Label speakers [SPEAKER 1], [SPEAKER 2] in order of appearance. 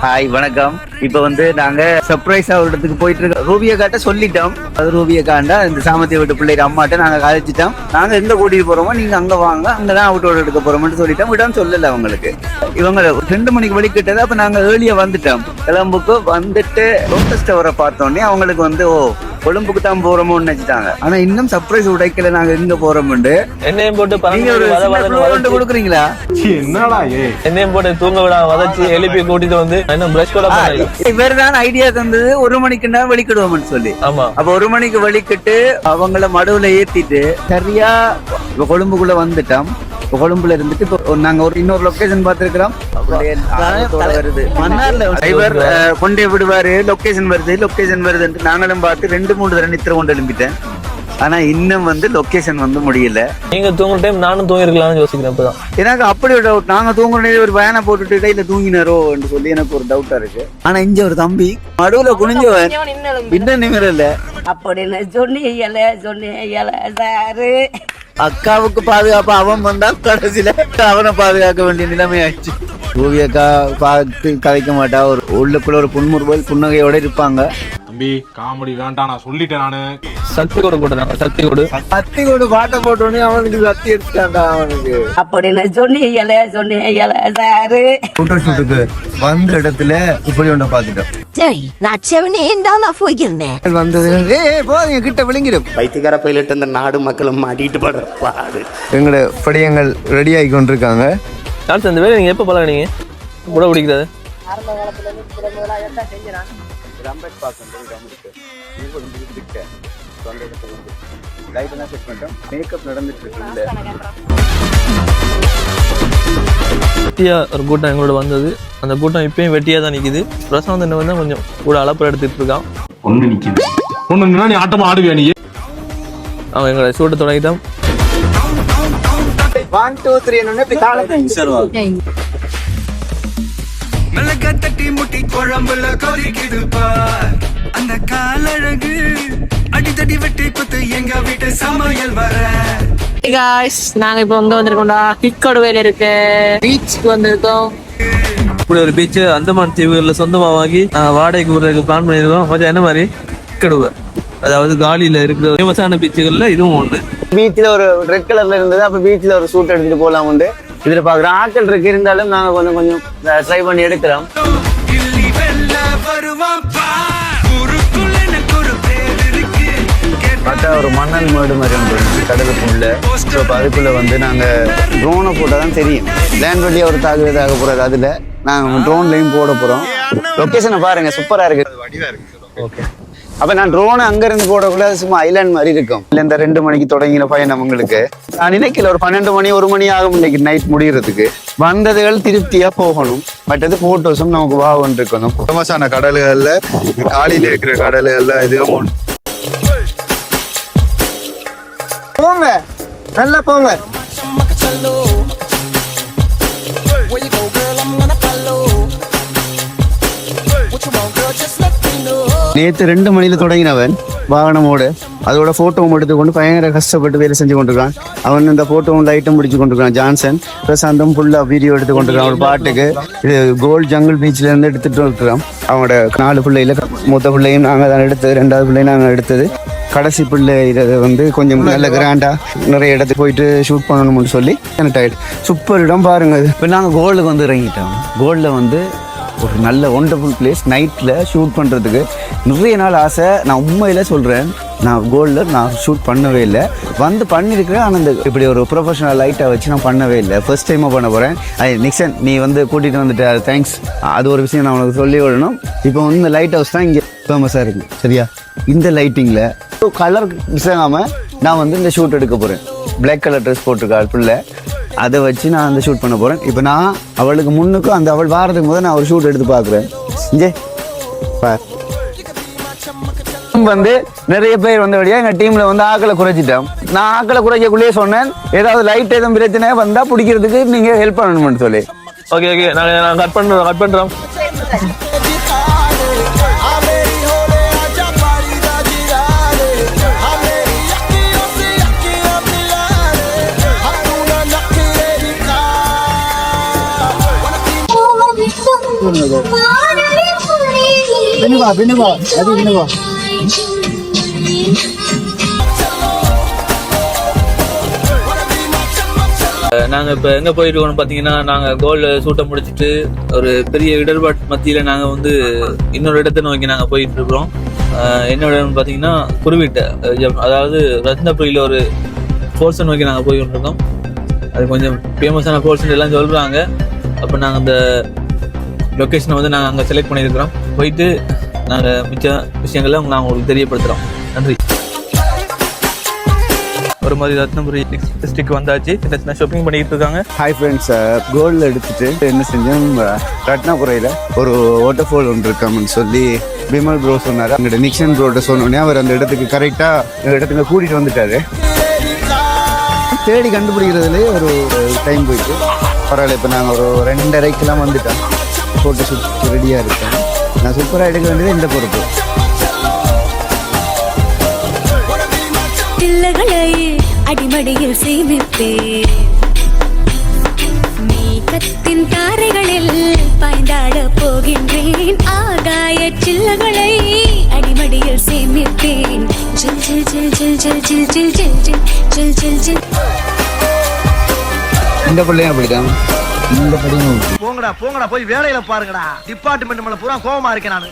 [SPEAKER 1] Hi வணக்கம். இப்ப நாங்க சர்ப்ரைஸா ஒரு இடத்துக்கு போயிட்டு இருக்கோம். ரூபியக்காட்ட சொல்லிட்டோம். அது ரூபியக்காண்டா இந்த சாமத்திய வீட்டு பிள்ளைங்க அம்மாட்ட நாங்க கழிச்சிட்டோம். நாங்க எந்த கூட்டிட்டு போறோமோ நீங்க அங்க வாங்க, அங்கதான் அவுட்டோட எடுக்க போறோம்னு சொல்லிட்டோம். விடாம சொல்லல அவங்களுக்கு. இவங்க 2 மணிக்கு வெளிக்கிட்டது. அப்ப நாங்க ஏர்லியா வந்துட்டோம். கிளம்புக்கு வந்துட்டு லோட்டஸ் டவரை பார்த்தோன்னே அவங்களுக்கு கொழும்புக்கு தான் போறோமோன்னு நினைச்சிட்டாங்க. ஆனா இன்னும் சர்ப்ரைஸ் உடைக்கல நாங்க எங்க போறோம்னு.
[SPEAKER 2] என்னையும் போட்டு
[SPEAKER 1] கொடுக்குறீங்களா?
[SPEAKER 2] என்னடா என்னையும் போட்டு தூங்க விட வதச்சு எழுப்பி கூட்டிட்டு வந்து
[SPEAKER 1] இவர்தான் ஐடியா தந்தது 1 மணிக்குன்னா வெளிக்கிடுவோம்னு சொல்லி.
[SPEAKER 2] ஆமா.
[SPEAKER 1] அப்ப 1 மணிக்கு வெளிக்கிட்டு அவங்கள மடுவுல ஏத்திட்டு சரியா கொழும்புக்குள்ள வந்துட்டோம். கொழும்புல இருந்துட்டு இப்போ நாங்க இன்னொரு லொகேஷன் பாத்துருக்கிறோம். வருது மன்னார்ல டிரைவர் கொண்டே விடுவாரு. லொகேஷன் வருது நாங்களும் பார்த்து 2-3 தடவை நித்திர கொண்டு எழும்பிட்டேன். ஆனா இன்னும் லொகேஷன் முடியல.
[SPEAKER 2] நீங்க தூங்குற டைம் நானும் தூங்கி இருக்கலாம்னு யோசிக்கிறேன். இப்பதான் எனக்கு
[SPEAKER 1] அப்படி ஒரு டவுட். நாங்க தூங்குற ஒரு பயனை போட்டுட்டு இடையில தூங்கினாரோ என்று சொல்லி எனக்கு ஒரு டவுட்டா இருக்கு. ஆனா இங்க ஒரு தம்பி மடுவுல குனிஞ்சவன் இன்னும் நிமிரல.
[SPEAKER 3] அப்படின்னு சொன்னீங்க
[SPEAKER 1] அக்காவுக்கு பாதுகாப்பு அவன் வந்தா கடைசியில அவனை பாதுகாக்க வேண்டிய நிலைமை ஆயிடுச்சு. ரூபியக்கா பார்த்து கதைக்க மாட்டா. ஒரு உள்ளுக்குள்ள ஒரு புன்முறுவல் புன்னகையோட இருப்பாங்க.
[SPEAKER 4] தம்பி காமெடி வேண்டாம், நான் சொல்லிட்டேன். நானு
[SPEAKER 2] சக்தி கோடு
[SPEAKER 1] பாட்டை போட்டோன்னே அவனுக்கு சக்தி எடுத்துட்டான்டா அவனுக்கு.
[SPEAKER 3] அப்படின்னு சொன்னீங்க
[SPEAKER 1] போட்டோஷூட்டுக்கு வந்த இடத்துல இப்படி ஒண்ணு பாத்துட்டோம்.
[SPEAKER 3] சரி நான் செவனே நான் போயிருந்தேன்.
[SPEAKER 1] வந்தது போதுங்க கிட்ட விளங்கிடும்.
[SPEAKER 5] பைத்தியக்கார பைலட் அந்த நாடு மக்களும் மாட்டிட்டு படுற பாடு.
[SPEAKER 1] எங்களோட படியங்கள் ரெடி ஆகி கொண்டிருக்காங்க.
[SPEAKER 2] அந்த வேலை நீங்க எப்ப பழகினீங்க? கூட பிடிக்கிறது ஒரு கூட்டம் எங்களோட வந்தது. அந்த கூட்டம் இப்பயும் வெட்டியா தான் நிக்குது. பிரசாந்த் என்ன கொஞ்சம் கூட அளப்பு எடுத்துட்டு இருக்கான்.
[SPEAKER 4] ஒண்ணு நிக்குது. ஒண்ணு நீ ஆட்டமா ஆடுவியா நீ?
[SPEAKER 2] அவன் எங்களை சூட்ட தொடங்கிட்டான்.
[SPEAKER 1] 1 2 3 என்னன்னு இப்படி காலத்தை
[SPEAKER 6] மிளகா தட்டி முட்டி குழம்புல கொதிக்குது பார். அந்த காலழகு அடித்தடி வெட்டி குத்து எங்க வீட்டு சமையல் வர.
[SPEAKER 7] நாங்க இப்ப வந்திருக்கோம்டா. கிக்கொடுவேல இருக்கு பீச்சுக்கு வந்திருக்கோம்.
[SPEAKER 2] இப்படி ஒரு பீச் அந்தமான் தீவுகள்ல சொந்தமா வாங்கி வாடகைக்கு விடுறதுக்கு பிளான் பண்ணிருக்கோம். கொஞ்சம் என்ன மாதிரி கிக்கொடுவை, அதாவது காலியில இருக்கிற ஃபேமஸான பீச்சுகள்ல இதுவும் ஒண்ணு.
[SPEAKER 1] பீச்ல ஒரு ரெட் கலர்ல இருந்தது. அப்ப பீச்ல ஒரு சூட் எடுத்துட்டு போலாம் உண்டு. இதுல பாக்குற ஆட்கள் இருக்கு. இருந்தாலும் நாங்க கொஞ்சம் ட்ரை பண்ணி எடுக்கிறோம். பார்த்தா ஒரு மணல் மேடு மாதிரி கடலுக்குள்ள. ஸோ அதுக்குள்ள நாங்க ட்ரோனை போட்டால் தான் தெரியும். லேண்ட் வழியா ஒரு தாக்குதலாக போறது. அதுல நாங்க ட்ரோன்லையும் போட போறோம். லொகேஷனை பாருங்க, சூப்பரா இருக்கு. ஓகே. அப்ப நான் ட்ரோன் அங்க இருந்து போடக்குள்ள சும்மா ஐலாண்ட் மாதிரி இருக்கும். இல்ல இந்த 2 மணிக்கு தொடங்கின பயணம் உங்களுக்கு நான் நினைக்கல. ஒரு 12 மணி 1 மணி ஆகும் இன்னைக்கு நைட் முடியறதுக்கு. வந்ததுகள் திருப்தியா போகணும். பட் அது போட்டோஸும் நமக்கு வாவன் இருக்கணும். ஃபேமஸான கடல்கள்ல காலியில இருக்கிற கடல்கள்ல இதுவும் போங்க, நல்லா போங்க. நேற்று 2 மணில தொடங்கினவன் வாகனமோடு அதோட போட்டோவும் எடுத்துக்கொண்டு பயங்கர கஷ்டப்பட்டு வேலை செஞ்சு கொண்டிருக்கான். அவன் இந்த போட்டோவும் லைட்டும் பிடிச்சு கொண்டிருக்கான். ஜான்சன் பிரசாந்தம் ஃபுல்லா வீடியோ எடுத்து கொண்டிருக்கான். ஒரு பாட்டுக்கு இது கோல்ட் ஜங்கிள் பீச்ல இருந்து எடுத்துட்டு இருக்கிறோம். அவனோட 4 பிள்ளையில மொத்த பிள்ளையும் நாங்க தான் எடுத்தது. 2வது பிள்ளையும் நாங்க எடுத்தது. கடைசி பிள்ளை இதை கொஞ்சம் நல்ல கிராண்டா நிறைய இடத்துக்கு போயிட்டு ஷூட் பண்ணணும்னு சொல்லி எனக்கு சூப்பர் இடம் பாருங்க. இப்போ நாங்கள் கோல்டுக்கு இறங்கிட்டோம். கோல்டில் ஒரு நல்ல ஒண்டர்ஃபுல் பிளேஸ். நைட்டில் ஷூட் பண்ணுறதுக்கு நிறைய நாள் ஆசை. நான் உண்மையில் சொல்கிறேன், நான் கோல்டில் நான் ஷூட் பண்ணவே இல்லை. பண்ணியிருக்கிறேன். ஆனால் இந்த இப்படி ஒரு ப்ரொஃபஷனல் லைட்டாக வச்சு நான் பண்ணவே இல்லை. ஃபர்ஸ்ட் டைமாக பண்ண போகிறேன். நிக்சன் நீ கூட்டிகிட்டு வந்துட்டு தேங்க்ஸ். அது ஒரு விஷயம் நான் உனக்கு சொல்லி விடணும். இப்போ இந்த லைட் ஹவுஸ் தான் இங்கே ஃபேமஸாக இருக்குது. சரியா? இந்த லைட்டிங்கில் கலர் மிஸ் ஆகாமல் நான் இந்த ஷூட் எடுக்க போகிறேன். பிளாக் கலர் ட்ரெஸ் போட்டிருக்காள் பிள்ளை. அதை வச்சு நான் ஷூட் பண்ண போகிறேன். இப்போ நான் அவளுக்கு முன்னுக்கும் அவள் வாரத்துக்கு முதல் நான் ஒரு ஷூட் எடுத்து பார்க்குறேன். இங்கே நிறைய பேர் வந்தபடியா எங்கள் டீமில் ஆக்களை குறைச்சிட்டோம். நான் ஆக்களை குறைக்கக்குள்ளேயே சொன்னேன், ஏதாவது லைட் எதுவும் பிரச்சனை வந்தால் பிடிக்கிறதுக்கு நீங்கள் ஹெல்ப் பண்ணணும்னு சொல்லி.
[SPEAKER 2] ஓகே நான் கட் பண்ணுறோம்.
[SPEAKER 8] Mara
[SPEAKER 2] நாங்க இப்ப எங்க போயிட்டு இருக்கோம்னு பாத்தீங்கன்னா, நாங்க கோல் சூட்ட முடிச்சிட்டு ஒரு பெரிய இடர்பாட்டு மத்தியில நாங்க வந்து இன்னொரு இடத்தை நோக்கி நாங்க போயிட்டு இருக்கிறோம். என்னோட இடம்னு பாத்தீங்கன்னா குருவிட்ட, அதாவது ரத்னபுரியில ஒரு ஃபோர்ஸை நோக்கி நாங்க போய் கொண்டிருக்கோம். அது கொஞ்சம் ஃபேமஸான ஃபோர்ஸ் எல்லாம் சொல்றாங்க. அப்ப நாங்க அந்த லொக்கேஷனை வந்து நாங்க அங்க செலக்ட் பண்ணியிருக்கிறோம். போயிட்டு நாங்க மிச்ச விஷயங்களை நாங்க உங்களுக்கு தெரியப்படுத்துறோம். நன்றி. ஒரு மாதிரி ரத்னபுரி டிஸ்ட்ரிக்ட் வந்தாச்சு. சின்ன ஷாப்பிங் பண்ணிட்டு இருக்காங்க.
[SPEAKER 1] ஹாய் ஃப்ரெண்ட்ஸ், கோல்டு எடுத்துட்டு என்ன செஞ்சோம், ரத்னாபுரையில் ஒரு வாட்டர் ஃபால் ஒன்று இருக்காமன்னு சொல்லி பிமல் ப்ரோ சொன்னார். அங்கிட்ட நிக்சன் ப்ரோட்ட சொன்னோடனே அவர் அந்த இடத்துக்கு கரெக்டாக இடத்துக்கு கூட்டிகிட்டு வந்துட்டாரு. தேடி கண்டுபிடிக்கிறதுலேயே ஒரு டைம் போயிட்டு பரவாயில்ல. இப்போ நாங்கள் ஒரு 2:30க்கெல்லாம் வந்துட்டோம். ஃபோட்டோ ஷூட் ரெடியாக இருக்கேன். நான் சூப்பராக எடுக்க வேண்டியது இந்த பொறுப்பு.
[SPEAKER 8] பிள்ளைகளை அடிமடியில் சேமிப்பே, மேகத்தின் தாரைகளில் பாய்ந்தாட போகின்றேன். ஆகாய சில்லகளை அடிமடியில் சேமிப்பேன். ஜில் ஜில் ஜில் ஜில் ஜில் ஜில் ஜில் ஜில் ஜில் ஜில் ஜில்.
[SPEAKER 1] இந்த பிள்ளையும் அப்படிதான். இந்த படியும்
[SPEAKER 9] போங்கடா போங்கடா, போய் வேலையில பாருங்கடா. டிபார்ட்மெண்ட் மேல பூரா கோவமா இருக்கேன் நானு.